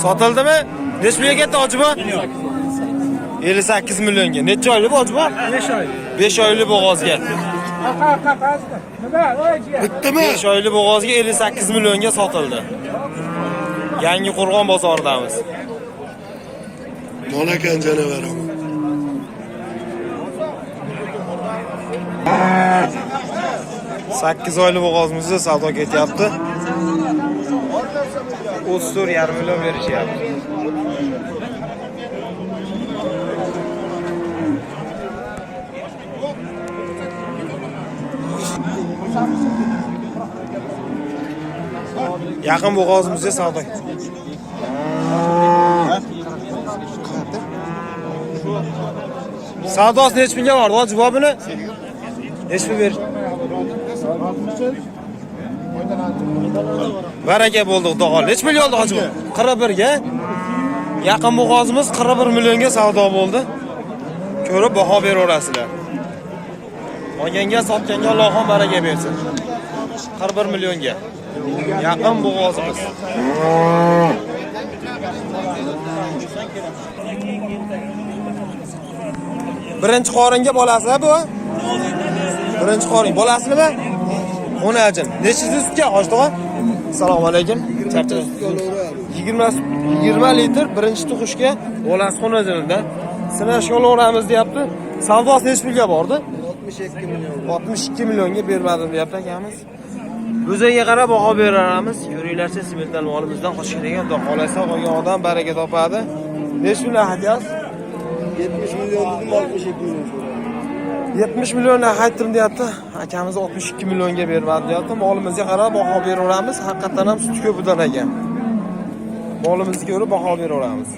Sotildimi? Necha pulga ketdi hojibo? 58 millionga. Necha oylik bu hojibo? 5 oy. 5 oylik bo'g'ozga. Bittimi? 5 oylik bo'g'ozga 58 millionga sotildi. Yangi Qo'rg'on bozoridamiz. Monakan janavarami. Sakkiz oylik bo'g'ozimizni savdo ketyapti. 34,5 million berishyapti. Yaqin bo'g'ozimizga savdo. Savdosi necha pulga bordi? Hoji bobini? Necha pul ber? Baraka bo'ldi, xudo xolis. Necha pul oldi hoji? 41 ga. Yaqin bo'g'ozimiz 41 millionga savdo bo'ldi. Ko'rib baho beraverasizlar. Olganga, sotganga Allohim baraka bersin. 41 millionga. Yaqin bo'g'ozimiz. Birinchi qoringa bolasizlar bu? Birinchi qorin bolasizmi? 10 ajin. Necha sutga hojdog'a? Assalomu alaykum. Charchash. 20 litr birinchi tug'ishga bolasi xonajinida sinashga olaveramiz deyapti. Savdosi necha pulga bordi? 62 million. 62 millionga bermadim deyapti akamiz. O'ziga qarab baho beramiz. Yuringlarcha simetdan molimizdan qochish kerak. Xudo xolasa qolgan odam baraka topadi. Necha pul aytyapsiz? 70 million dedim, 62 million. 70 milliondan aytdim deyapti. Akamiz 62 millionga bermadi deyapti. Molimizga qarab baho beraveramiz. Haqiqatan ham sut ko'pidan ekan. Molimizni ko'rib baho beraveramiz.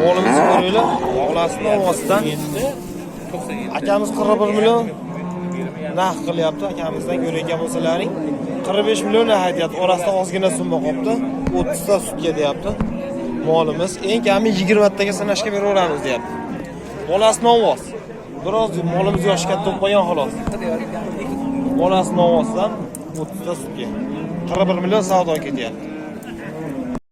Molimizni ko'ringlar. Og'lasini ovosidan. Akamiz 41 million narx qilyapti. Akamizdan ko'rayotgan bo'lsalaring 45 million aytyapti. Orasida ozgina summa qolibdi. 30 ta sutga deyapti. Molimiz eng kami 20 taga sanashga beraveramiz deyapti. Bolasini ovoz. Biroz molimiz yoshi katta bo'lib qolgan xolos. Bolasini ovozdan 30 ta sutga 41 million savdo ketyapti.